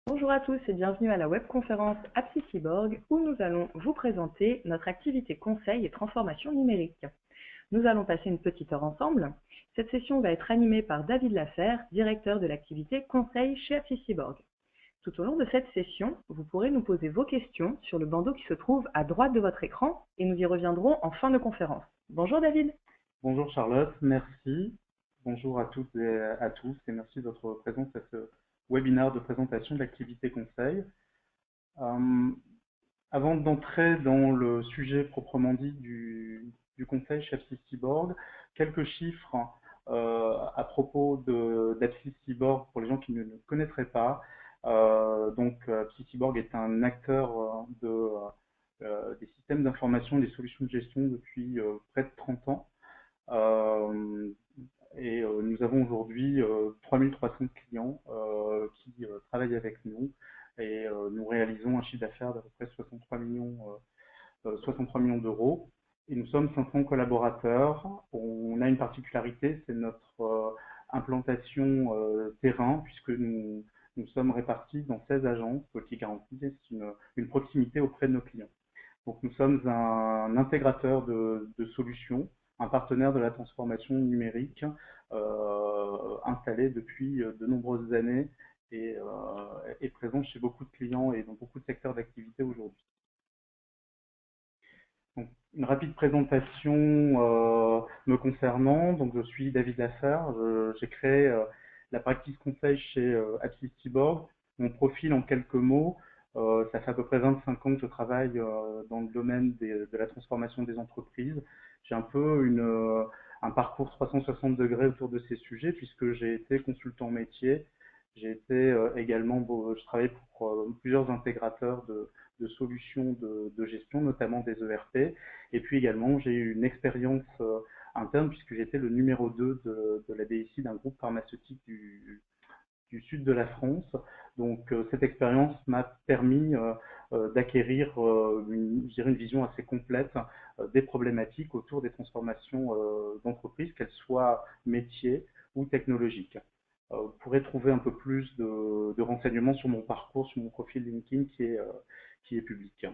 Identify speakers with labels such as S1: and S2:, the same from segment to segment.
S1: Bonjour à tous et bienvenue à la webconférence AppSySyborg où nous allons vous présenter notre activité conseil et transformation numérique. Nous allons passer une petite heure ensemble. Cette session va être animée par David Laferre, directeur de l'activité conseil chez AppSySyborg. Tout au long de cette session, vous pourrez nous poser vos questions sur le bandeau qui se trouve à droite de votre écran et nous y reviendrons en fin de conférence. Bonjour David.
S2: Bonjour Charlotte, merci. Bonjour à toutes et à tous et merci de votre présence à ce webinaire de présentation de l'activité conseil. Avant d'entrer dans le sujet proprement dit du conseil chez AppSySyborg, quelques chiffres à propos d'AppSySyborg pour les gens qui ne le connaîtraient pas. AppSySyborg est un acteur des systèmes d'information et des solutions de gestion depuis près de 30 ans. Nous avons aujourd'hui 3300 clients qui travaillent avec nous et nous réalisons un chiffre d'affaires d'à peu près 63 millions d'euros. Et nous sommes 500 collaborateurs. On a une particularité, c'est notre implantation terrain, puisque nous sommes répartis dans 16 agences, ce qui garantit une proximité auprès de nos clients. Donc nous sommes un intégrateur de solutions, un partenaire de la transformation numérique installé depuis de nombreuses années et présent chez beaucoup de clients et dans beaucoup de secteurs d'activité aujourd'hui. Donc, une rapide présentation me concernant. Donc, je suis David Laferre. J'ai créé la practice conseil chez AppSySyborg. Mon profil en quelques mots, ça fait à peu près 25 ans que je travaille dans le domaine de la transformation des entreprises. J'ai un peu un parcours 360 degrés autour de ces sujets puisque j'ai été consultant métier. J'ai été également, je travaille pour plusieurs intégrateurs de solutions de gestion, notamment des ERP. Et puis également, j'ai eu une expérience interne puisque j'étais le numéro 2 de la DSI d'un groupe pharmaceutique du sud de la France. Donc cette expérience m'a permis d'acquérir une vision assez complète des problématiques autour des transformations d'entreprise, qu'elles soient métiers ou technologiques. Vous pourrez trouver un peu plus de renseignements sur mon parcours, sur mon profil LinkedIn qui est public.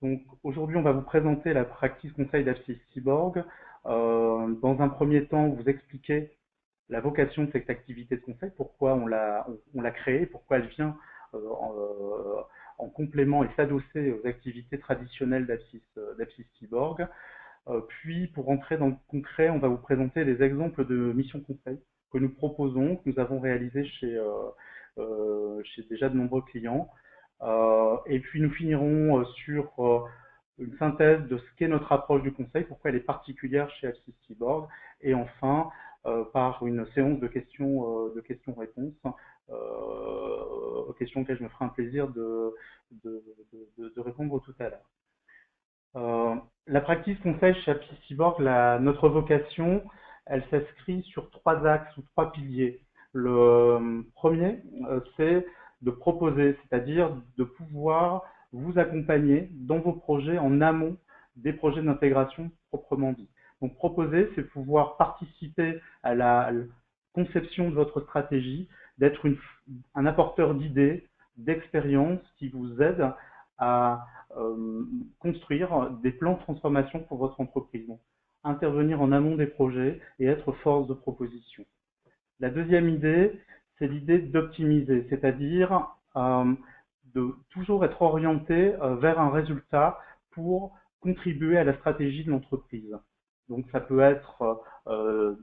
S2: Donc aujourd'hui, on va vous présenter la practice conseil d'AppSySyborg. Dans un premier temps, vous expliquer la vocation de cette activité de conseil, pourquoi on l'a créée, pourquoi elle vient en complément et s'adosser aux activités traditionnelles d'AppSySyborg. Puis, pour rentrer dans le concret, on va vous présenter des exemples de missions conseil que nous proposons, que nous avons réalisées chez déjà de nombreux clients. Et puis, nous finirons sur une synthèse de ce qu'est notre approche du conseil, pourquoi elle est particulière chez AppSySyborg. Et enfin, par une séance de questions-réponses, aux questions auxquelles je me ferai un plaisir de répondre tout à l'heure. La practice conseil chez AppSySyborg, notre vocation, elle s'inscrit sur 3 axes ou 3 piliers. Le premier, c'est de proposer, c'est-à-dire de pouvoir vous accompagner dans vos projets en amont des projets d'intégration proprement dit. Donc proposer, c'est pouvoir participer à la conception de votre stratégie, d'être un apporteur d'idées, d'expériences qui vous aident à construire des plans de transformation pour votre entreprise. Donc, intervenir en amont des projets et être force de proposition. La deuxième idée, c'est l'idée d'optimiser, c'est-à-dire de toujours être orienté vers un résultat pour contribuer à la stratégie de l'entreprise. Donc ça peut être de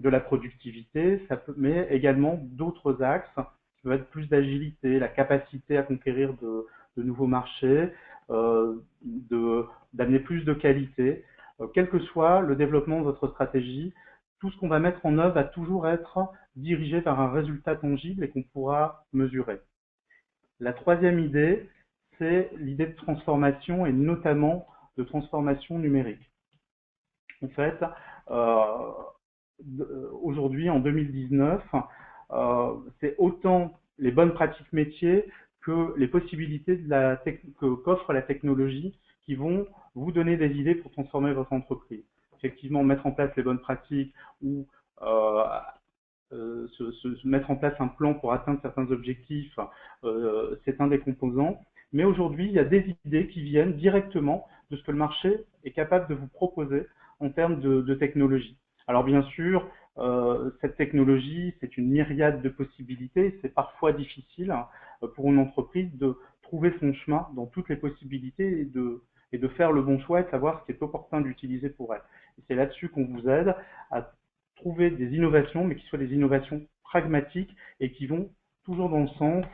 S2: la productivité, mais également d'autres axes qui peuvent être plus d'agilité, la capacité à conquérir de nouveaux marchés, d'amener plus de qualité. Quel que soit le développement de votre stratégie, tout ce qu'on va mettre en œuvre va toujours être dirigé vers un résultat tangible et qu'on pourra mesurer. La troisième idée, c'est l'idée de transformation et notamment de transformation numérique. En fait, aujourd'hui, en 2019, c'est autant les bonnes pratiques métiers que les possibilités qu'offre la technologie qui vont vous donner des idées pour transformer votre entreprise. Effectivement, mettre en place les bonnes pratiques ou se mettre en place un plan pour atteindre certains objectifs, c'est un des composants. Mais aujourd'hui, il y a des idées qui viennent directement de ce que le marché est capable de vous proposer en termes de technologie. Alors bien sûr, cette technologie, c'est une myriade de possibilités. C'est parfois difficile pour une entreprise de trouver son chemin dans toutes les possibilités et de faire le bon choix et de savoir ce qui est opportun d'utiliser pour elle. Et c'est là-dessus qu'on vous aide à trouver des innovations, mais qui soient des innovations pragmatiques et qui vont toujours dans le sens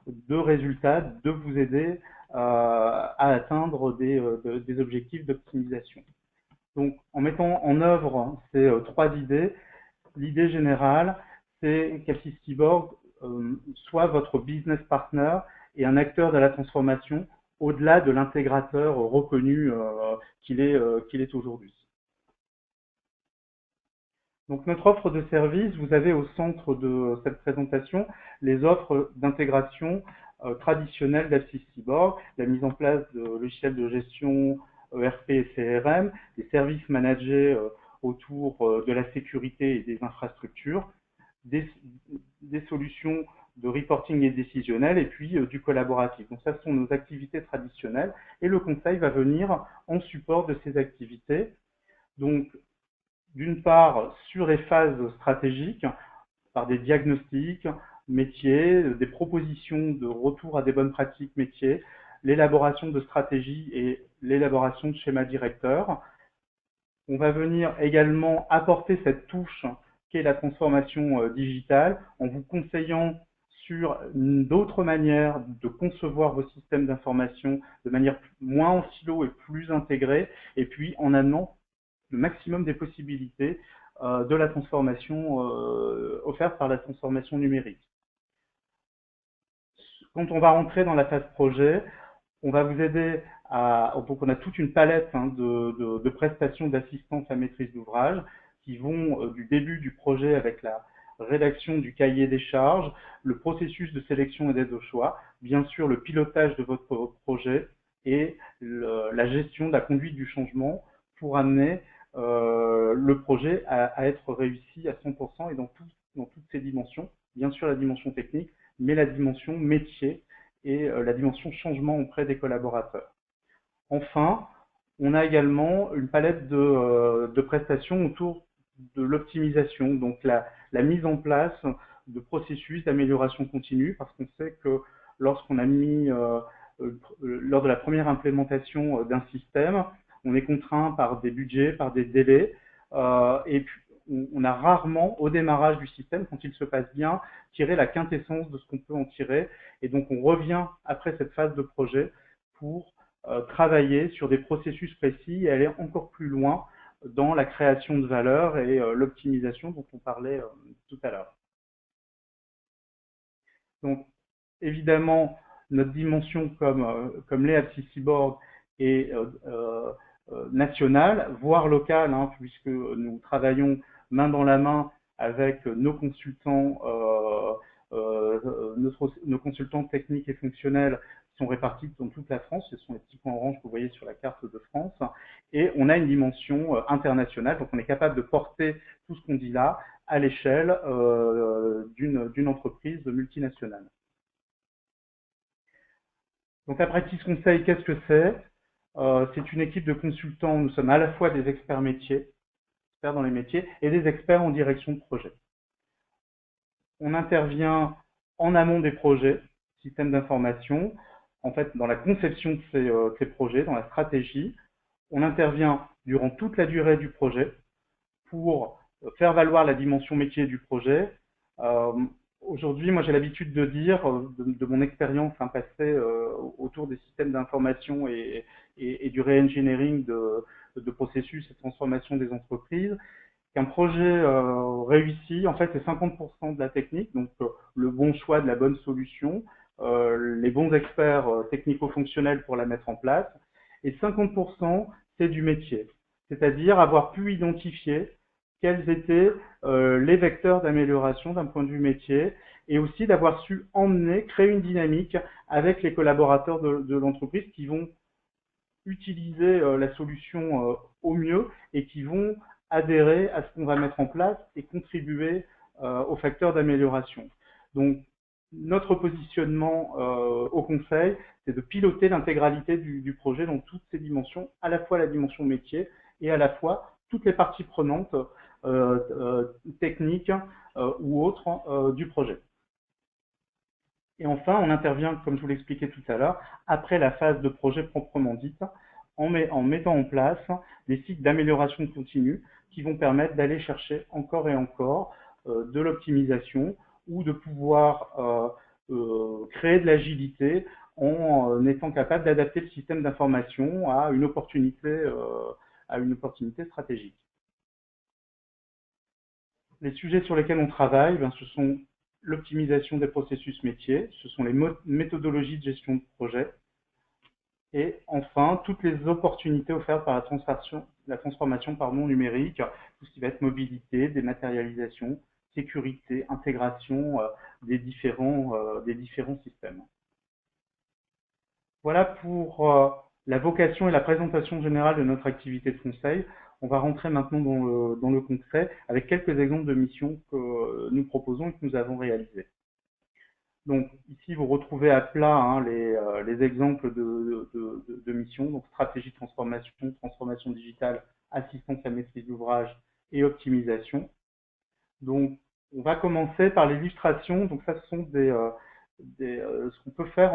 S2: de résultats, de vous aider à atteindre des objectifs d'optimisation. Donc, en mettant en œuvre ces trois idées, l'idée générale, c'est qu'Apsys Cyborg soit votre business partner et un acteur de la transformation au-delà de l'intégrateur reconnu qu'il est aujourd'hui. Donc notre offre de service, vous avez au centre de cette présentation les offres d'intégration traditionnelles d'Apsys Cyborg, la mise en place de logiciels de gestion ERP et CRM, des services managés autour de la sécurité et des infrastructures, des solutions de reporting et décisionnel et puis du collaboratif. Donc ça, ce sont nos activités traditionnelles et le conseil va venir en support de ces activités. Donc, d'une part, sur les phases stratégiques, par des diagnostics métiers, des propositions de retour à des bonnes pratiques métiers, l'élaboration de stratégies et l'élaboration de schémas directeurs. On va venir également apporter cette touche qu'est la transformation digitale en vous conseillant sur d'autres manières de concevoir vos systèmes d'information de manière moins en silo et plus intégrée, et puis en amenant le maximum des possibilités de la transformation offerte par la transformation numérique. Quand on va rentrer dans la phase projet, on va vous aider à… Donc on a toute une palette de prestations d'assistance à maîtrise d'ouvrage qui vont du début du projet avec la rédaction du cahier des charges, le processus de sélection et d'aide au choix, bien sûr le pilotage de votre projet et la gestion de la conduite du changement pour amener le projet à être réussi à 100% et dans toutes ses dimensions. Bien sûr la dimension technique, mais la dimension métier et la dimension changement auprès des collaborateurs. Enfin, on a également une palette de prestations autour de l'optimisation, donc la mise en place de processus d'amélioration continue, parce qu'on sait que lorsqu'on a mis, lors de la première implémentation d'un système, on est contraint par des budgets, par des délais, et puis on a rarement, au démarrage du système, quand il se passe bien, tiré la quintessence de ce qu'on peut en tirer. Et donc, on revient après cette phase de projet pour travailler sur des processus précis et aller encore plus loin dans la création de valeur et l'optimisation dont on parlait tout à l'heure. Donc, évidemment, notre dimension comme l'est Apsys Cyborg est nationale, voire locale, hein, puisque nous travaillons main dans la main avec nos consultants, nos consultants techniques et fonctionnels qui sont répartis dans toute la France. Ce sont les petits points orange que vous voyez sur la carte de France. Et on a une dimension internationale, donc on est capable de porter tout ce qu'on dit là à l'échelle d'une entreprise multinationale. Donc la practice conseil, qu'est-ce que c'est? C'est une équipe de consultants, nous sommes à la fois des experts métiers, experts dans les métiers, et des experts en direction de projet. On intervient en amont des projets, systèmes d'information, en fait dans la conception de ces projets, dans la stratégie. On intervient durant toute la durée du projet pour faire valoir la dimension métier du projet. Aujourd'hui, moi j'ai l'habitude de dire, de mon expérience passée autour des systèmes d'information et du re-engineering de processus et de transformation des entreprises, qu'un projet réussi, en fait, c'est 50% de la technique, donc le bon choix de la bonne solution, les bons experts technico-fonctionnels pour la mettre en place, et 50% c'est du métier, c'est-à-dire avoir pu identifier quels étaient les vecteurs d'amélioration d'un point de vue métier, et aussi d'avoir su emmener, créer une dynamique avec les collaborateurs de l'entreprise qui vont utiliser la solution au mieux et qui vont adhérer à ce qu'on va mettre en place et contribuer aux facteurs d'amélioration. Donc, notre positionnement au conseil, c'est de piloter l'intégralité du projet dans toutes ses dimensions, à la fois la dimension métier et à la fois toutes les parties prenantes techniques ou autres du projet. Et enfin, on intervient, comme je vous l'expliquais tout à l'heure, après la phase de projet proprement dite, en mettant en place des cycles d'amélioration continue qui vont permettre d'aller chercher encore et encore de l'optimisation ou de pouvoir créer de l'agilité en étant capable d'adapter le système d'information à une opportunité stratégique. Les sujets sur lesquels on travaille, ce sont l'optimisation des processus métiers, ce sont les méthodologies de gestion de projet, et enfin, toutes les opportunités offertes par la transformation numérique, tout ce qui va être mobilité, dématérialisation, sécurité, intégration des différents systèmes. Voilà pour la vocation et la présentation générale de notre activité de conseil. On va rentrer maintenant dans le concret avec quelques exemples de missions que nous proposons et que nous avons réalisées. Donc ici, vous retrouvez à plat les exemples de missions, donc stratégie de transformation digitale, assistance à maîtrise d'ouvrage et optimisation. Donc on va commencer par l'illustration. Donc ça, ce sont ce qu'on peut faire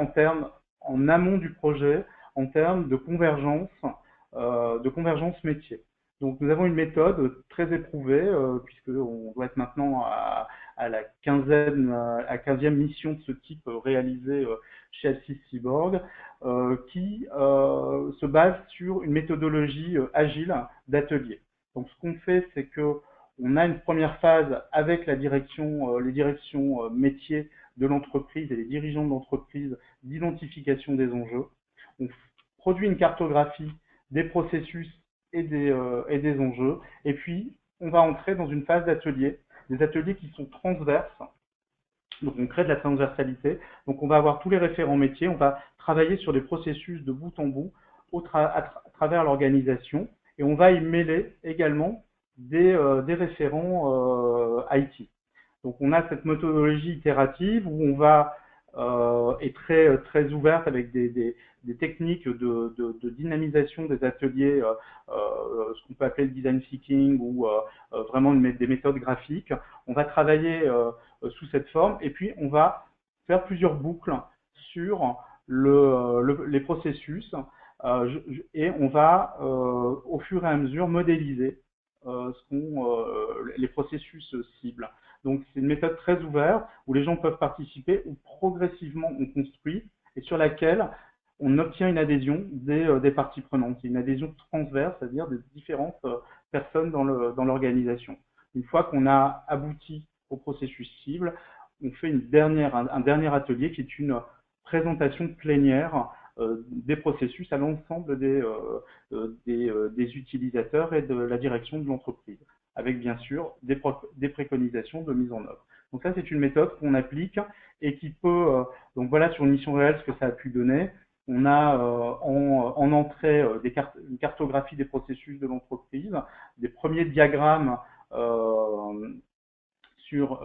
S2: en amont du projet, en termes de convergence métier. Donc nous avons une méthode très éprouvée, puisqu'on doit être maintenant à la 15e mission de ce type réalisée chez Alsys Cyborg, qui se base sur une méthodologie agile d'atelier. Donc ce qu'on fait, c'est que on a une première phase avec les directions métiers de l'entreprise et les dirigeants de l'entreprise d'identification des enjeux. On produit une cartographie des processus et des enjeux. Et puis, on va entrer dans une phase d'atelier, des ateliers qui sont transverses. Donc, on crée de la transversalité. Donc, on va avoir tous les référents métiers. On va travailler sur des processus de bout en bout à travers l'organisation. Et on va y mêler également des référents IT. Donc, on a cette méthodologie itérative où on va est très ouverte avec des techniques de dynamisation des ateliers, ce qu'on peut appeler le design thinking ou vraiment des méthodes graphiques. On va travailler sous cette forme et puis on va faire plusieurs boucles sur les processus et on va au fur et à mesure modéliser les processus cibles. Donc, c'est une méthode très ouverte où les gens peuvent participer, où progressivement on construit et sur laquelle on obtient une adhésion des parties prenantes. C'est une adhésion transverse, c'est-à-dire des différentes personnes dans l'organisation. Une fois qu'on a abouti au processus cible, on fait un dernier atelier qui est une présentation plénière des processus à l'ensemble des utilisateurs et de la direction de l'entreprise, avec bien sûr des préconisations de mise en œuvre. Donc ça, c'est une méthode qu'on applique et qui peut, donc voilà sur une mission réelle ce que ça a pu donner. On a en entrée une cartographie des processus de l'entreprise, des premiers diagrammes sur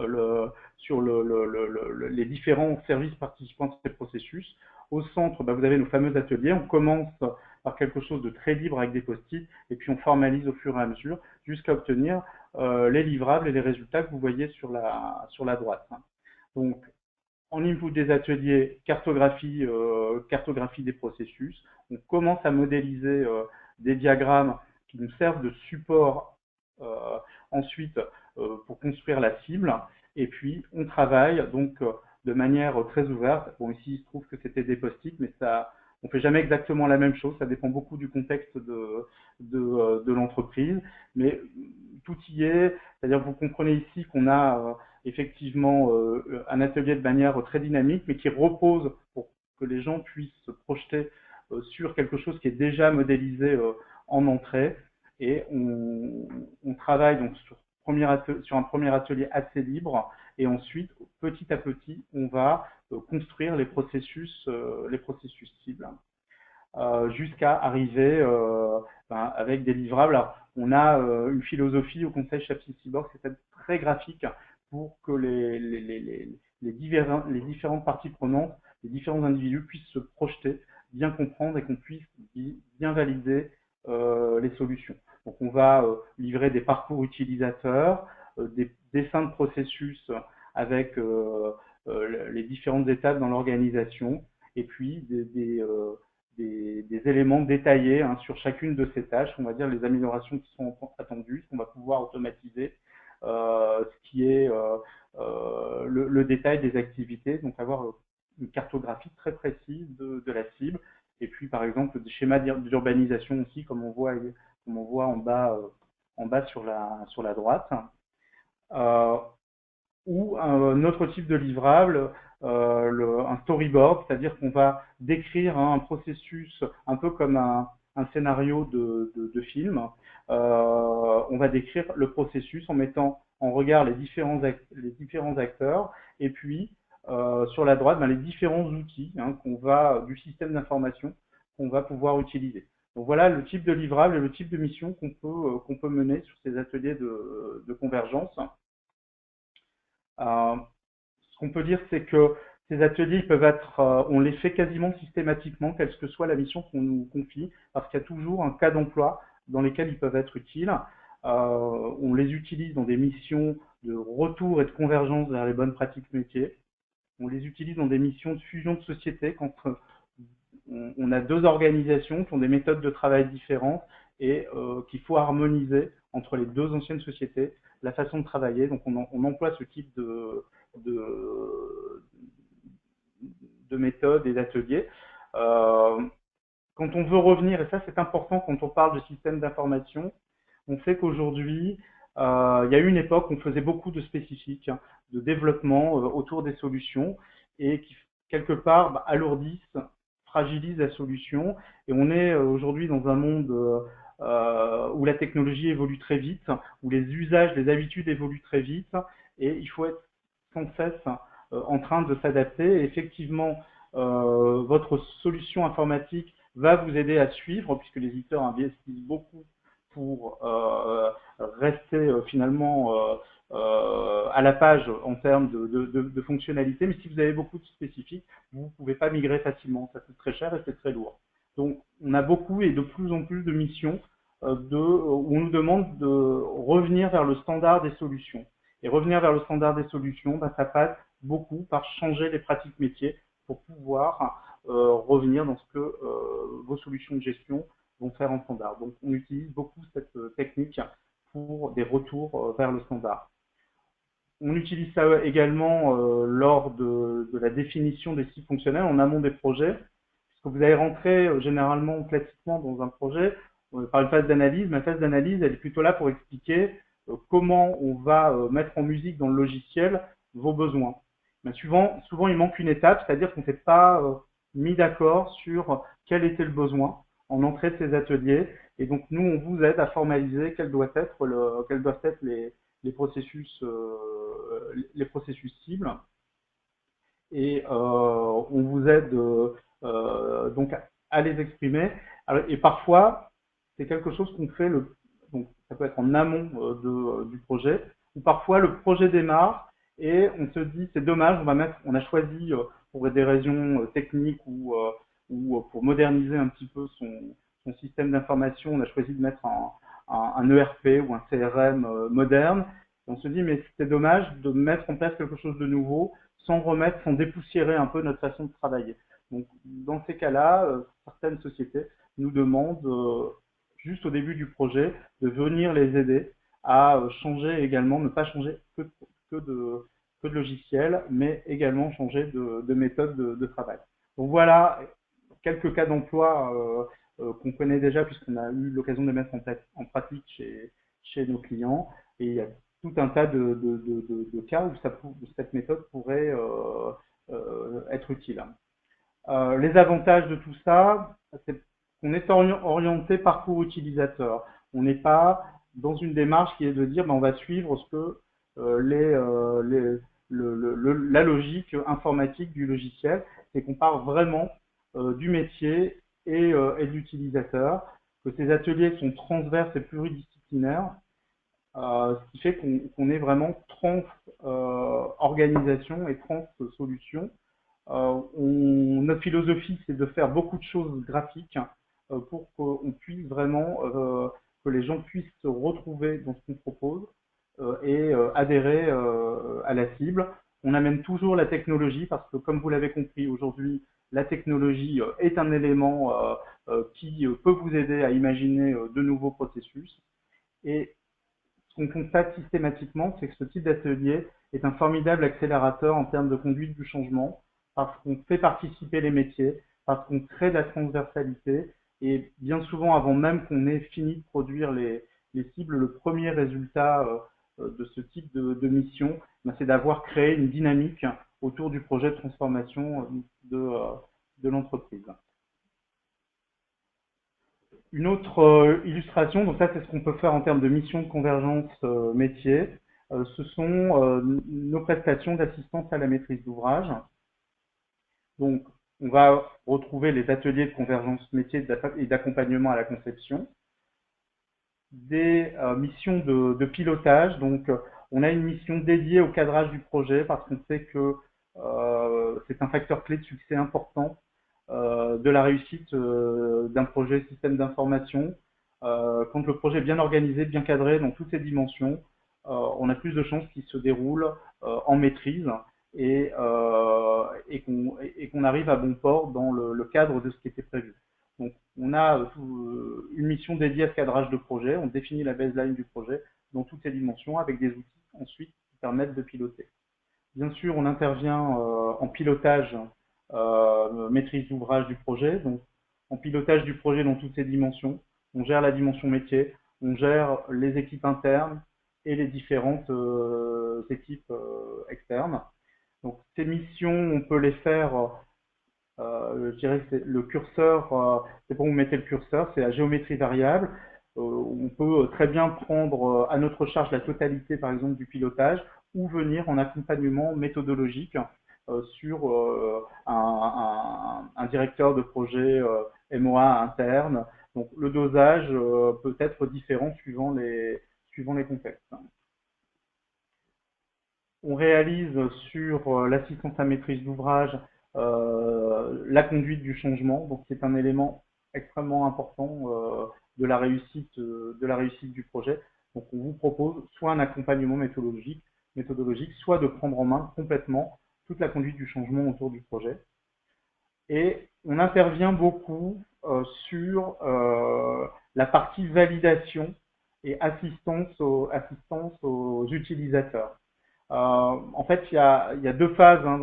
S2: les différents services participants de ces processus. Au centre, vous avez nos fameux ateliers. On commence par quelque chose de très libre avec des post-it et puis on formalise au fur et à mesure jusqu'à obtenir les livrables et les résultats que vous voyez sur la droite. Donc, en input des ateliers, cartographie des processus. On commence à modéliser des diagrammes qui nous servent de support ensuite pour construire la cible. Et puis, on travaille donc de manière très ouverte. Bon, ici, il se trouve que c'était des post-it, mais on fait jamais exactement la même chose. Ça dépend beaucoup du contexte de l'entreprise. Mais tout y est. C'est-à-dire, vous comprenez ici qu'on a effectivement un atelier de manière très dynamique, mais qui repose pour que les gens puissent se projeter sur quelque chose qui est déjà modélisé en entrée. Et on travaille donc sur un premier atelier assez libre, et ensuite, petit à petit, on va construire les processus cibles jusqu'à arriver avec des livrables. Alors, on a une philosophie au conseil chez Alsys Cyborg, c'est très graphique, pour que les différentes parties prenantes, les différents individus puissent se projeter, bien comprendre et qu'on puisse bien valider les solutions. Donc on va livrer des parcours utilisateurs, des dessins de processus avec les différentes étapes dans l'organisation, et puis des éléments détaillés sur chacune de ces tâches, on va dire les améliorations qui sont attendues, ce qu'on va pouvoir automatiser, ce qui est le détail des activités, donc avoir une cartographie très précise de la cible, et puis par exemple des schémas d'urbanisation aussi, comme on voit en bas sur la droite. Ou un autre type de livrable, un storyboard, c'est-à-dire qu'on va décrire un processus un peu comme un scénario de film. On va décrire le processus en mettant en regard les différents acteurs, et puis sur la droite, les différents outils du système d'information qu'on va pouvoir utiliser. Donc voilà le type de livrable et le type de mission qu'on peut mener sur ces ateliers de convergence. Ce qu'on peut dire, c'est que ces ateliers peuvent être, on les fait quasiment systématiquement, quelle que soit la mission qu'on nous confie, parce qu'il y a toujours un cas d'emploi dans lesquels ils peuvent être utiles. On les utilise dans des missions de retour et de convergence vers les bonnes pratiques métiers. On les utilise dans des missions de fusion de sociétés quand on a deux organisations qui ont des méthodes de travail différentes et qu'il faut harmoniser entre les deux anciennes sociétés la façon de travailler. Donc on emploie ce type de méthodes et d'ateliers. Quand on veut revenir, et ça c'est important quand on parle de système d'information, on sait qu'aujourd'hui, il y a eu une époque où on faisait beaucoup de spécifiques, de développement autour des solutions, et qui quelque part alourdissent, fragilisent la solution. Et on est aujourd'hui dans un monde où la technologie évolue très vite, où les usages, les habitudes évoluent très vite, et il faut être sans cesse en train de s'adapter. Et effectivement, votre solution informatique va vous aider à suivre, puisque les éditeurs investissent beaucoup pour rester finalement à la page en termes de fonctionnalités. Mais si vous avez beaucoup de spécifiques, vous ne pouvez pas migrer facilement. Ça coûte très cher et c'est très lourd. Donc, on a beaucoup et de plus en plus de missions où on nous demande de revenir vers le standard des solutions. Et revenir vers le standard des solutions, ça passe beaucoup par changer les pratiques métiers pour pouvoir revenir dans ce que vos solutions de gestion vont faire en standard. Donc, on utilise beaucoup cette technique pour des retours vers le standard. On utilise ça également lors de la définition des cibles fonctionnelles en amont des projets, puisque vous allez rentrer généralement, classiquement, dans un projet par une phase d'analyse. Ma phase d'analyse, elle est plutôt là pour expliquer comment on va mettre en musique dans le logiciel vos besoins. Mais souvent, il manque une étape, c'est-à-dire qu'on ne s'est pas mis d'accord sur quel était le besoin en entrée de ces ateliers. Et donc, nous, on vous aide à formaliser quels doivent être les processus cibles. Et on vous aide donc à les exprimer. Alors, et parfois, c'est quelque chose qu'on fait, donc ça peut être en amont du projet, ou parfois le projet démarre et on se dit c'est dommage, on a choisi pour des raisons techniques ou pour moderniser un petit peu son système d'information, on a choisi de mettre un ERP ou un CRM moderne. Et on se dit mais c'est dommage de mettre en place quelque chose de nouveau sans dépoussiérer un peu notre façon de travailler. Donc dans ces cas-là, certaines sociétés nous demandent juste au début du projet de venir les aider à changer également, ne pas changer que de logiciel, mais également changer de méthode de travail. Donc voilà quelques cas d'emploi qu'on connaît déjà puisqu'on a eu l'occasion de les mettre en pratique chez nos clients. Et il y a tout un tas de cas où cette méthode pourrait être utile. Les avantages de tout ça, c'est qu'on est orienté parcours utilisateur. On n'est pas dans une démarche qui est de dire on va suivre ce que la logique informatique du logiciel, c'est qu'on part vraiment du métier et de l'utilisateur, que ces ateliers sont transverses et pluridisciplinaires, Ce qui fait qu'on est vraiment trans organisation et trans solution. Notre philosophie, c'est de faire beaucoup de choses graphiques pour qu'on puisse vraiment, que les gens puissent se retrouver dans ce qu'on propose et adhérer à la cible. On amène toujours la technologie parce que, comme vous l'avez compris aujourd'hui, la technologie est un élément qui peut vous aider à imaginer de nouveaux processus. Et ce qu'on constate systématiquement, c'est que ce type d'atelier est un formidable accélérateur en termes de conduite du changement, parce qu'on fait participer les métiers, parce qu'on crée de la transversalité, et bien souvent, avant même qu'on ait fini de produire les cibles, le premier résultat de ce type de mission, ben, c'est d'avoir créé une dynamique autour du projet de transformation de l'entreprise. Une autre illustration, donc ça c'est ce qu'on peut faire en termes de mission de convergence métier, ce sont nos prestations d'assistance à la maîtrise d'ouvrage. Donc on va retrouver les ateliers de convergence métier et d'accompagnement à la conception, des missions de pilotage, donc on a une mission dédiée au cadrage du projet parce qu'on sait que c'est un facteur clé de succès important de la réussite d'un projet système d'information. Quand le projet est bien organisé, bien cadré dans toutes ses dimensions, on a plus de chances qu'il se déroule en maîtrise et qu'on arrive à bon port dans le cadre de ce qui était prévu. Donc, on a une mission dédiée à ce cadrage de projet, on définit la baseline du projet dans toutes ses dimensions avec des outils ensuite qui permettent de piloter. Bien sûr, on intervient en pilotage, maîtrise d'ouvrage du projet, donc en pilotage du projet dans toutes ses dimensions. On gère la dimension métier, on gère les équipes internes et les différentes équipes externes. Donc ces missions, on peut les faire, je dirais que c'est le curseur, c'est pour où vous mettez le curseur, c'est la géométrie variable. On peut très bien prendre à notre charge la totalité, par exemple, du pilotage, ou venir en accompagnement méthodologique sur un directeur de projet MOA interne. Donc le dosage peut être différent suivant les contextes. On réalise sur l'assistance à maîtrise d'ouvrage la conduite du changement, donc c'est un élément extrêmement important de la réussite du projet. Donc on vous propose soit un accompagnement méthodologique, soit de prendre en main complètement toute la conduite du changement autour du projet. Et on intervient beaucoup sur la partie validation et assistance aux utilisateurs. En fait, il y a deux phases hein,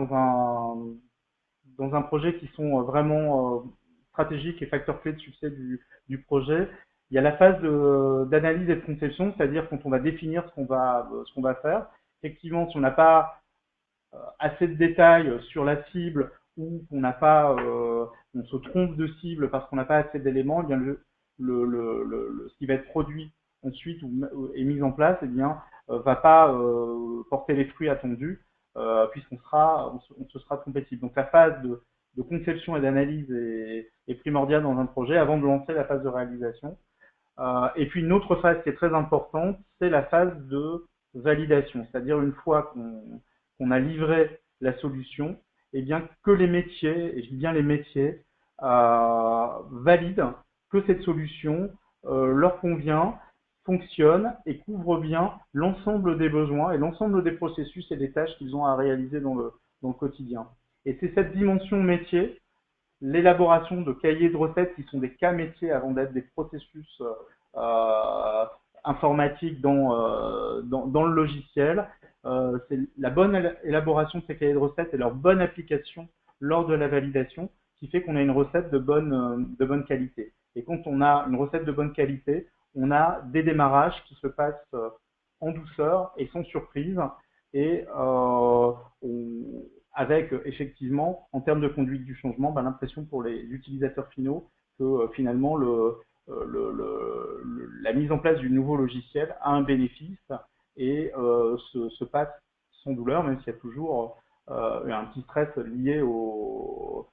S2: dans un projet qui sont vraiment stratégiques et facteurs clés de succès du projet. Il y a la phase d'analyse et de conception, c'est-à-dire quand on va définir ce qu'on va faire. Effectivement, si on n'a pas assez de détails sur la cible ou qu'on n'a pas, on se trompe de cible parce qu'on n'a pas assez d'éléments, eh bien ce qui va être produit ensuite et mis en place, eh bien, va pas porter les fruits attendus puisqu'on se sera trompé de cible. Donc la phase de conception et d'analyse est primordiale dans un projet avant de lancer la phase de réalisation. Et puis une autre phase qui est très importante, c'est la phase de validation, c'est-à-dire une fois qu'on a livré la solution, eh bien que les métiers, et je dis bien les métiers, valident que cette solution leur convient, fonctionne et couvre bien l'ensemble des besoins et l'ensemble des processus et des tâches qu'ils ont à réaliser dans le quotidien. Et c'est cette dimension métier, l'élaboration de cahiers de recettes qui sont des cas métiers avant d'être des processus informatiques dans le logiciel. C'est la bonne élaboration de ces cahiers de recettes et leur bonne application lors de la validation qui fait qu'on a une recette de bonne qualité. Et quand on a une recette de bonne qualité, on a des démarrages qui se passent en douceur et sans surprise et avec effectivement, en termes de conduite du changement, l'impression pour les utilisateurs finaux que finalement la mise en place du nouveau logiciel a un bénéfice et se passe sans douleur, même s'il y a toujours un petit stress lié au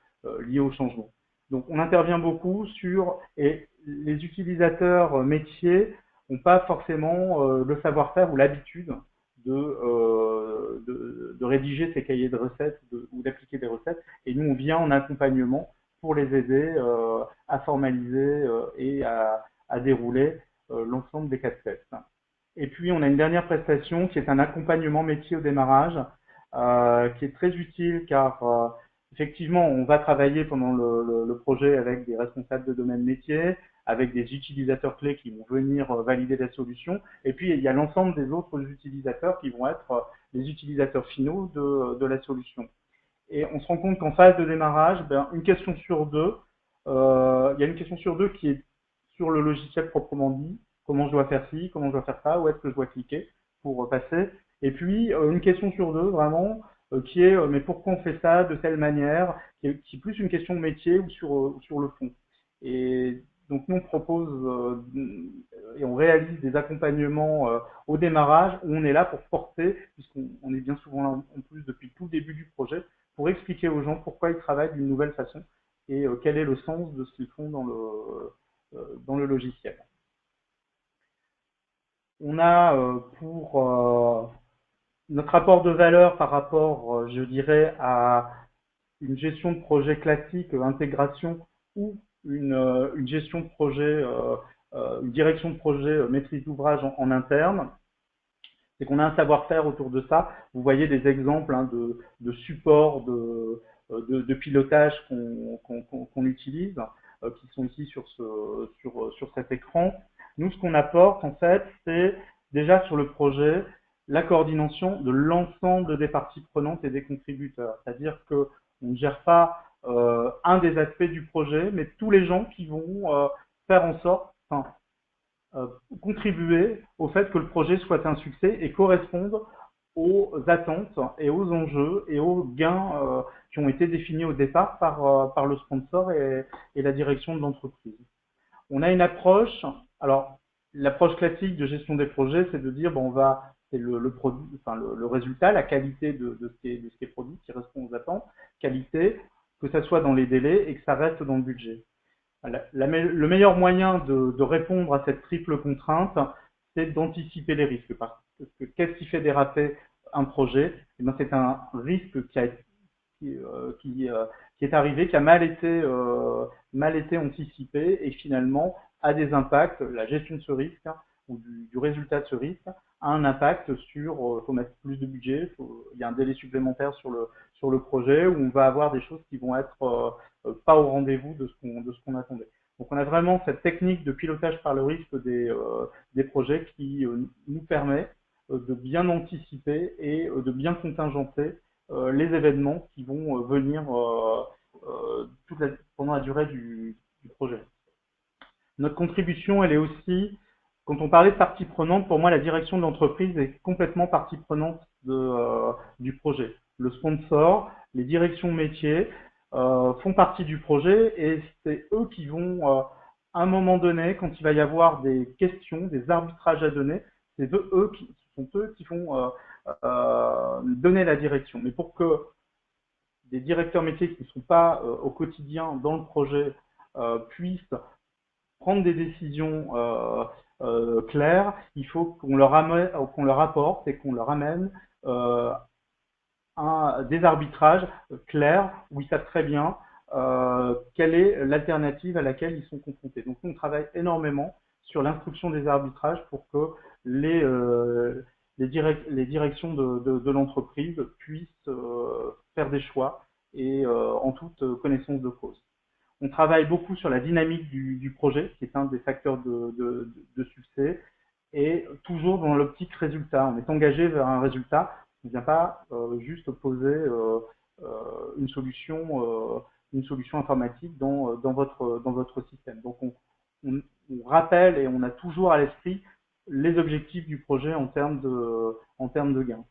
S2: changement. Donc on intervient beaucoup sur et les utilisateurs métiers n'ont pas forcément le savoir-faire ou l'habitude de rédiger ces cahiers de recettes ou d'appliquer des recettes. Et nous, on vient en accompagnement pour les aider à formaliser et à dérouler l'ensemble des cas de test. Et puis, on a une dernière prestation qui est un accompagnement métier au démarrage, qui est très utile car effectivement, on va travailler pendant le projet avec des responsables de domaine métier, avec des utilisateurs clés qui vont venir valider la solution. Et puis, il y a l'ensemble des autres utilisateurs qui vont être les utilisateurs finaux de la solution. Et on se rend compte qu'en phase de démarrage, une question sur deux, il y a une question sur deux qui est sur le logiciel proprement dit. Comment je dois faire ci, comment je dois faire ça, où est-ce que je dois cliquer pour passer. Et puis, une question sur deux, vraiment, qui est mais pourquoi on fait ça de telle manière, qui est plus une question de métier ou sur le fond. Et donc, nous, on propose et on réalise des accompagnements au démarrage où on est là pour porter, puisqu'on est bien souvent là en plus depuis tout le début du projet, pour expliquer aux gens pourquoi ils travaillent d'une nouvelle façon et quel est le sens de ce qu'ils font dans le logiciel. On a pour notre rapport de valeur par rapport, je dirais, à une gestion de projet classique, intégration, ou une gestion de projet, une direction de projet, maîtrise d'ouvrage en interne. C'est qu'on a un savoir-faire autour de ça. Vous voyez des exemples de support, de pilotage qu'on utilise, qui sont ici sur cet écran. Nous, ce qu'on apporte, en fait, c'est déjà sur le projet la coordination de l'ensemble des parties prenantes et des contributeurs. C'est-à-dire qu'on ne gère pas un des aspects du projet, mais tous les gens qui vont faire en sorte, enfin, contribuer au fait que le projet soit un succès et corresponde aux attentes et aux enjeux et aux gains qui ont été définis au départ par le sponsor et la direction de l'entreprise. On a une approche, alors l'approche classique de gestion des projets, c'est de dire c'est le produit, enfin le résultat, la qualité de ce qui est produit qui correspond aux attentes, qualité, que ça soit dans les délais et que ça reste dans le budget. Le meilleur moyen de répondre à cette triple contrainte, c'est d'anticiper les risques. Parce que qu'est-ce qui fait déraper un projet? C'est un risque qui est arrivé, qui a mal été anticipé et finalement a des impacts. La gestion de ce risque ou du résultat de ce risque a un impact sur, faut mettre plus de budget, il y a un délai supplémentaire sur le projet où on va avoir des choses qui vont être pas au rendez-vous de ce qu'on attendait. Donc on a vraiment cette technique de pilotage par le risque des projets qui nous permet de bien anticiper et de bien contingenter les événements qui vont venir pendant la durée du projet. Notre contribution, elle est aussi, quand on parlait de partie prenante, pour moi, la direction de l'entreprise est complètement partie prenante du projet. Le sponsor, les directions métiers font partie du projet et c'est eux qui vont, à un moment donné, quand il va y avoir des questions, des arbitrages à donner, c'est eux qui vont donner la direction. Mais pour que des directeurs métiers qui ne sont pas au quotidien dans le projet puissent prendre des décisions claires, il faut qu'on leur apporte et qu'on leur amène des arbitrages clairs où ils savent très bien quelle est l'alternative à laquelle ils sont confrontés. Donc nous, on travaille énormément sur l'instruction des arbitrages pour que les directions de l'entreprise puissent faire des choix et en toute connaissance de cause. On travaille beaucoup sur la dynamique du projet, qui est un des facteurs de succès, et toujours dans l'optique résultat. On est engagé vers un résultat. On ne vient pas juste poser une solution informatique dans votre système. Donc on rappelle et on a toujours à l'esprit les objectifs du projet en termes de gains.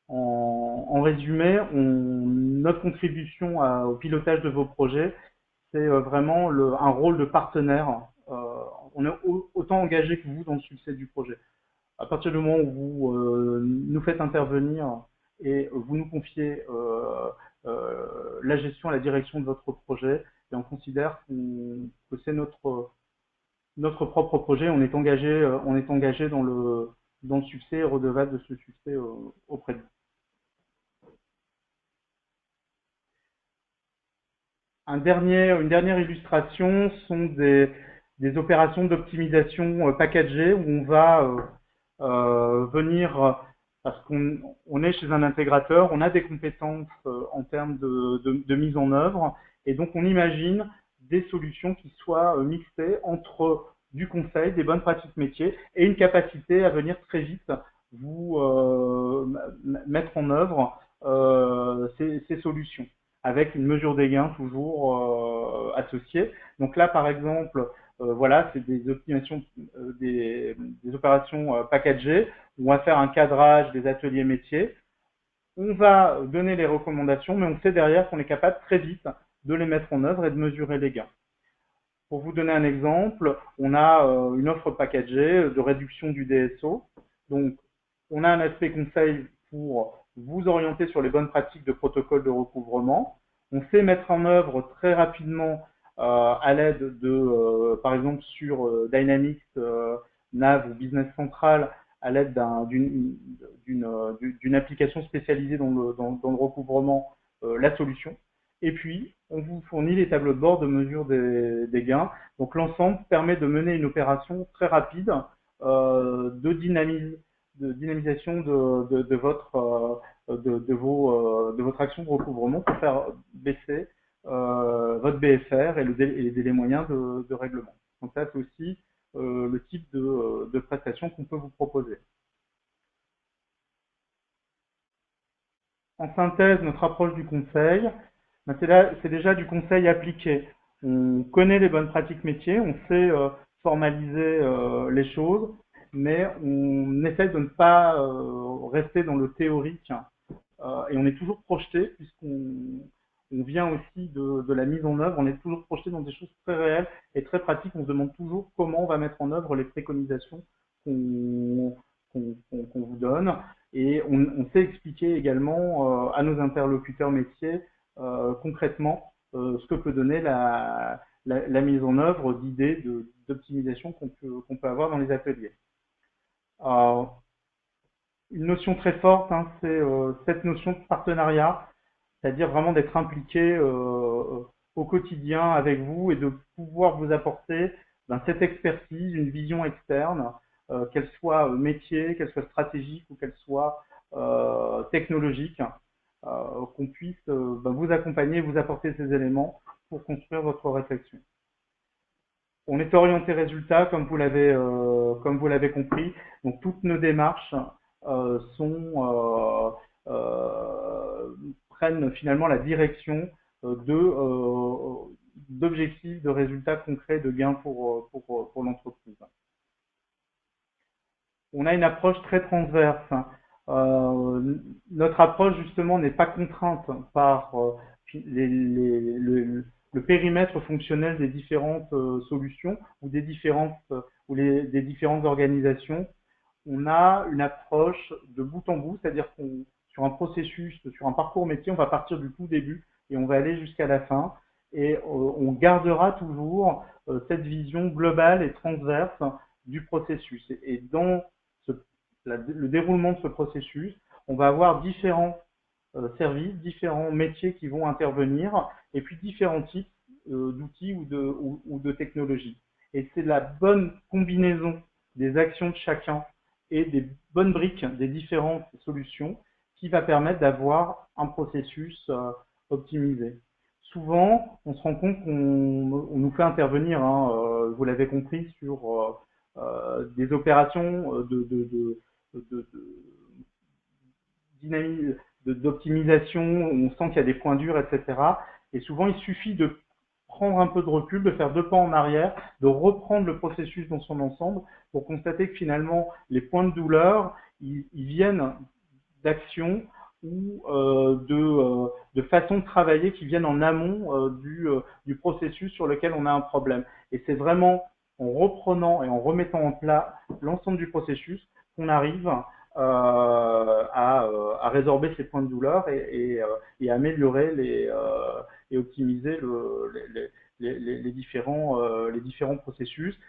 S2: En résumé, notre contribution au pilotage de vos projets, c'est vraiment un rôle de partenaire. On est autant engagé que vous dans le succès du projet. À partir du moment où vous nous faites intervenir et vous nous confiez la gestion, la direction de votre projet, et on considère que c'est notre notre propre projet, on est engagé dans le succès et redevable de ce succès auprès de vous. Une dernière illustration sont des opérations d'optimisation packagées où on va venir, parce qu'on est chez un intégrateur, on a des compétences en termes de mise en œuvre, et donc on imagine des solutions qui soient mixées entre du conseil, des bonnes pratiques métiers et une capacité à venir très vite vous mettre en œuvre ces solutions avec une mesure des gains toujours associée. Donc là, par exemple, voilà, c'est des optimisations, des opérations packagées où on va faire un cadrage des ateliers métiers. On va donner les recommandations, mais on sait derrière qu'on est capable très vite de les mettre en œuvre et de mesurer les gains. Pour vous donner un exemple, on a une offre packagée de réduction du DSO. Donc, on a un aspect conseil pour vous orienter sur les bonnes pratiques de protocole de recouvrement. On sait mettre en œuvre très rapidement à l'aide de, par exemple, sur Dynamics, Nav ou Business Central, à l'aide d'une application spécialisée dans le recouvrement, la solution. Et puis, on vous fournit les tableaux de bord de mesure des gains. Donc, l'ensemble permet de mener une opération très rapide de dynamisation de votre action de recouvrement pour faire baisser votre BFR et les délais moyens de règlement. Donc ça, c'est aussi le type de prestation qu'on peut vous proposer. En synthèse, notre approche du conseil, c'est déjà du conseil appliqué. On connaît les bonnes pratiques métiers, on sait formaliser les choses, mais on essaie de ne pas rester dans le théorique et on est toujours projeté puisqu'on vient aussi de la mise en œuvre, on est toujours projeté dans des choses très réelles et très pratiques. On se demande toujours comment on va mettre en œuvre les préconisations qu'on vous donne et on sait expliquer également à nos interlocuteurs métiers concrètement ce que peut donner la mise en œuvre d'idées d'optimisation qu'on peut avoir dans les ateliers. Une notion très forte, hein, c'est cette notion de partenariat, c'est-à-dire vraiment d'être impliqué au quotidien avec vous et de pouvoir vous apporter cette expertise, une vision externe, qu'elle soit métier, qu'elle soit stratégique ou qu'elle soit technologique, qu'on puisse vous accompagner, vous apporter ces éléments pour construire votre réflexion. On est orienté résultat, comme vous l'avez compris. Donc toutes nos démarches prennent finalement la direction d'objectifs, de résultats concrets, de gains pour l'entreprise. On a une approche très transverse. Notre approche justement n'est pas contrainte par le périmètre fonctionnel des différentes solutions ou des différentes organisations. On a une approche de bout en bout, c'est-à-dire qu'on sur un processus, sur un parcours métier, on va partir du tout début et on va aller jusqu'à la fin. Et on gardera toujours cette vision globale et transverse du processus. Et dans le déroulement de ce processus, on va avoir différents services, différents métiers qui vont intervenir, et puis différents types d'outils ou de technologies. Et c'est la bonne combinaison des actions de chacun et des bonnes briques des différentes solutions qui va permettre d'avoir un processus optimisé. Souvent, on se rend compte qu'on nous fait intervenir, hein, vous l'avez compris, sur des opérations d'optimisation, on sent qu'il y a des points durs, etc. Et souvent, il suffit de prendre un peu de recul, de faire 2 pas en arrière, de reprendre le processus dans son ensemble pour constater que finalement, les points de douleur, ils viennent d'actions ou de façon de travailler qui viennent en amont du processus sur lequel on a un problème. Et c'est vraiment en reprenant et en remettant en place l'ensemble du processus qu'on arrive à résorber ces points de douleur et améliorer et optimiser les différents processus.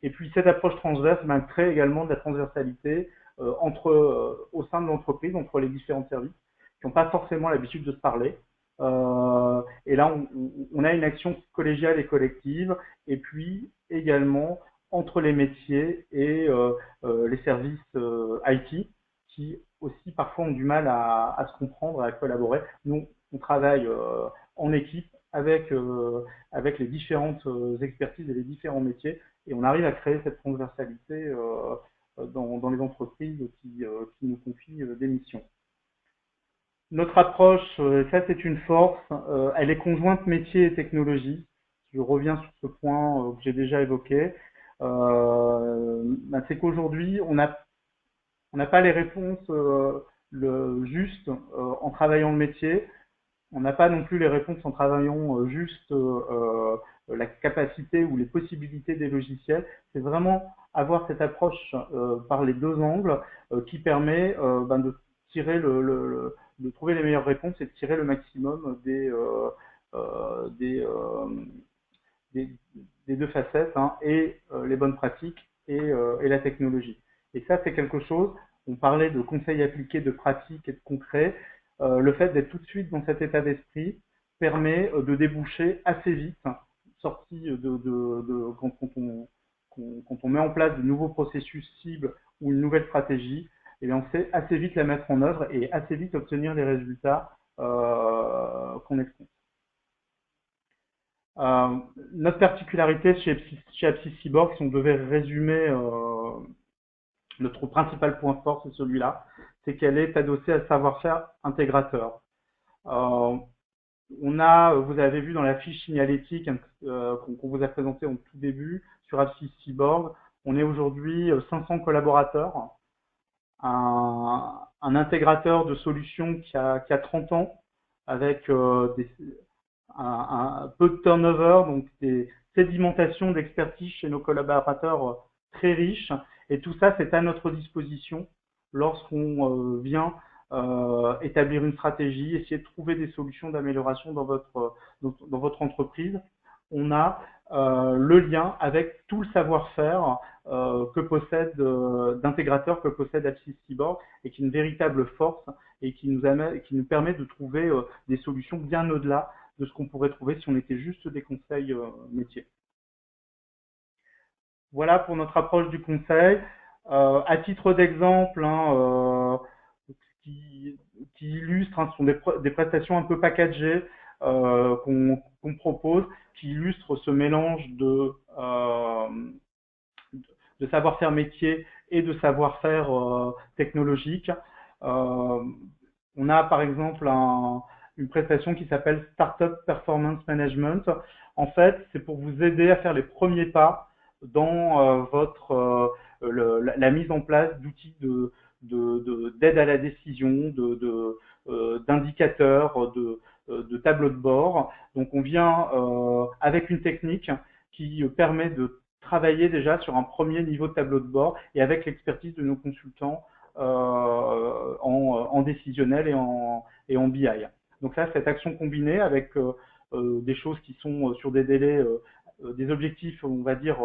S2: Et puis cette approche transverse crée également de la transversalité au sein de l'entreprise, entre les différents services qui n'ont pas forcément l'habitude de se parler. Et là, on a une action collégiale et collective, et puis également entre les métiers et les services IT, qui aussi parfois ont du mal à se comprendre, à collaborer. Nous, on travaille en équipe avec les différentes expertises et les différents métiers, et on arrive à créer cette transversalité dans les entreprises qui nous confient des missions. Notre approche, ça c'est une force, elle est conjointe métier et technologie. Je reviens sur ce point que j'ai déjà évoqué. C'est qu'aujourd'hui, on n'a pas les réponses juste en travaillant le métier. On n'a pas non plus les réponses en travaillant juste la capacité ou les possibilités des logiciels. C'est vraiment avoir cette approche par les deux angles qui permet de tirer de trouver les meilleures réponses et de tirer le maximum des deux facettes, hein, et les bonnes pratiques et la technologie. Et ça, c'est quelque chose, on parlait de conseils appliqués, de pratiques et de concret. Le fait d'être tout de suite dans cet état d'esprit permet de déboucher assez vite, sorti quand on met en place de nouveaux processus cibles ou une nouvelle stratégie, et bien on sait assez vite la mettre en œuvre et assez vite obtenir les résultats qu'on escompte. Notre particularité chez AppSys-Cyborg, si on devait résumer notre principal point fort, c'est celui-là, c'est qu'elle est adossée à savoir-faire intégrateur. Vous avez vu dans la fiche signalétique qu'on vous a présentée en tout début sur AppSys-Cyborg, on est aujourd'hui 500 collaborateurs, un intégrateur de solutions qui a 30 ans, avec un peu de turnover, donc des sédimentations d'expertise chez nos collaborateurs très riches. Et tout ça, c'est à notre disposition lorsqu'on vient établir une stratégie, essayer de trouver des solutions d'amélioration dans votre entreprise. On a le lien avec tout le savoir-faire d'intégrateurs que possède AppSys-Cyborg, et qui est une véritable force et qui nous permet de trouver des solutions bien au-delà de ce qu'on pourrait trouver si on était juste des conseils métiers. Voilà pour notre approche du conseil. À titre d'exemple, qui illustre, ce sont des prestations un peu packagées qu'on propose, qui illustrent ce mélange de savoir-faire métier et de savoir-faire technologique. On a par exemple une prestation qui s'appelle Startup Performance Management. En fait, c'est pour vous aider à faire les premiers pas dans la mise en place d'outils d'aide à la décision, d'indicateurs, de tableaux de bord. Donc on vient avec une technique qui permet de travailler déjà sur un premier niveau de tableau de bord, et avec l'expertise de nos consultants en décisionnel et en BI. Donc là, cette action combinée avec des choses qui sont sur des délais, des objectifs, on va dire,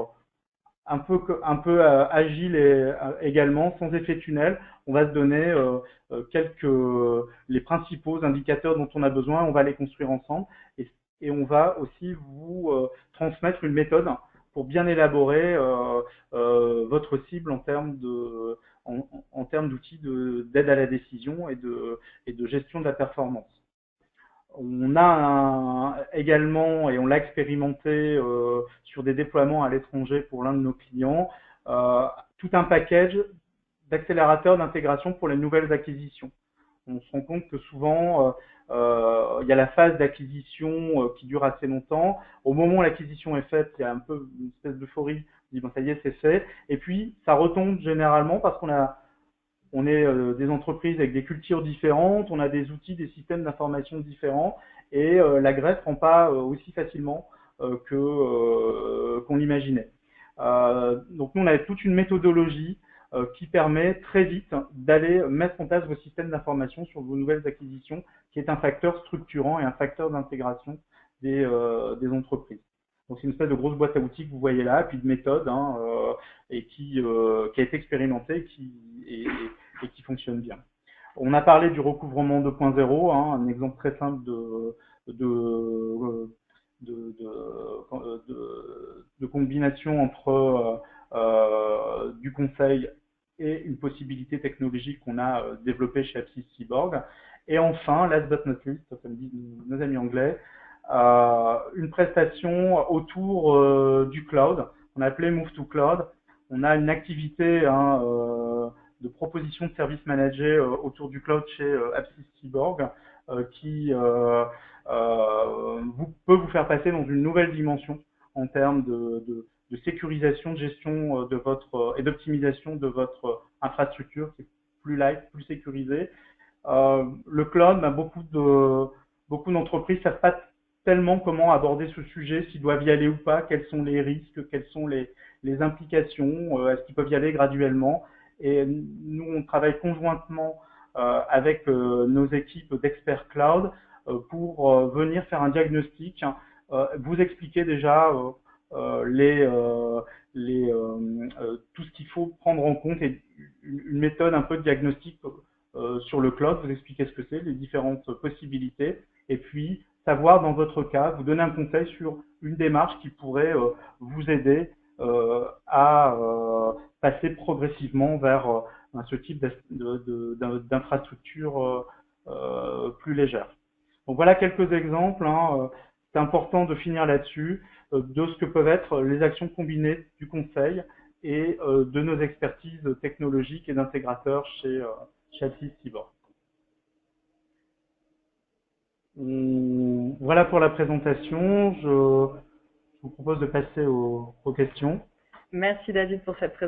S2: un peu agile également, sans effet tunnel, on va se donner les principaux indicateurs dont on a besoin, on va les construire ensemble, et on va aussi vous transmettre une méthode pour bien élaborer votre cible en termes d'outils d'aide à la décision et de gestion de la performance. On a également, et on l'a expérimenté sur des déploiements à l'étranger pour l'un de nos clients, tout un package d'accélérateurs d'intégration pour les nouvelles acquisitions. On se rend compte que souvent, il y a la phase d'acquisition qui dure assez longtemps. Au moment où l'acquisition est faite, il y a un peu une espèce d'euphorie, on dit bon, ça y est, c'est fait. Et puis, ça retombe généralement parce on est des entreprises avec des cultures différentes, on a des outils, des systèmes d'information différents, et la greffe prend pas aussi facilement qu'on l'imaginait. Donc nous, on a toute une méthodologie qui permet très vite d'aller mettre en place vos systèmes d'information sur vos nouvelles acquisitions, qui est un facteur structurant et un facteur d'intégration des entreprises. Donc c'est une espèce de grosse boîte à outils que vous voyez là, puis de méthode, hein, et qui a été expérimentée et qui fonctionne bien. On a parlé du recouvrement 2.0, hein, un exemple très simple de, de combination entre du conseil et une possibilité technologique qu'on a développée chez Apsys Cyborg. Et enfin, last but not least, comme disent nos amis anglais, une prestation autour du cloud. On a appelé Move to Cloud. On a une activité de proposition de services managés autour du cloud chez Apsys Cyborg qui peut vous faire passer dans une nouvelle dimension en termes de sécurisation, de gestion de votre et d'optimisation de votre infrastructure qui est plus light, plus sécurisée. Le cloud, beaucoup d'entreprises ne savent pas tellement comment aborder ce sujet, s'ils doivent y aller ou pas, quels sont les risques, quelles sont les implications, est-ce qu'ils peuvent y aller graduellement. Et nous, on travaille conjointement avec nos équipes d'experts cloud pour venir faire un diagnostic, vous expliquer déjà tout ce qu'il faut prendre en compte et une méthode un peu de diagnostic sur le cloud, vous expliquer ce que c'est, les différentes possibilités, et puis savoir dans votre cas, vous donner un conseil sur une démarche qui pourrait vous aider à passer progressivement vers ce type d'infrastructure plus légère. Donc voilà quelques exemples. Hein. C'est important de finir là-dessus de ce que peuvent être les actions combinées du conseil et de nos expertises technologiques et d'intégrateurs chez Apsys Cyborg. Voilà pour la présentation. Je vous propose de passer aux questions.
S1: Merci David pour cette présentation.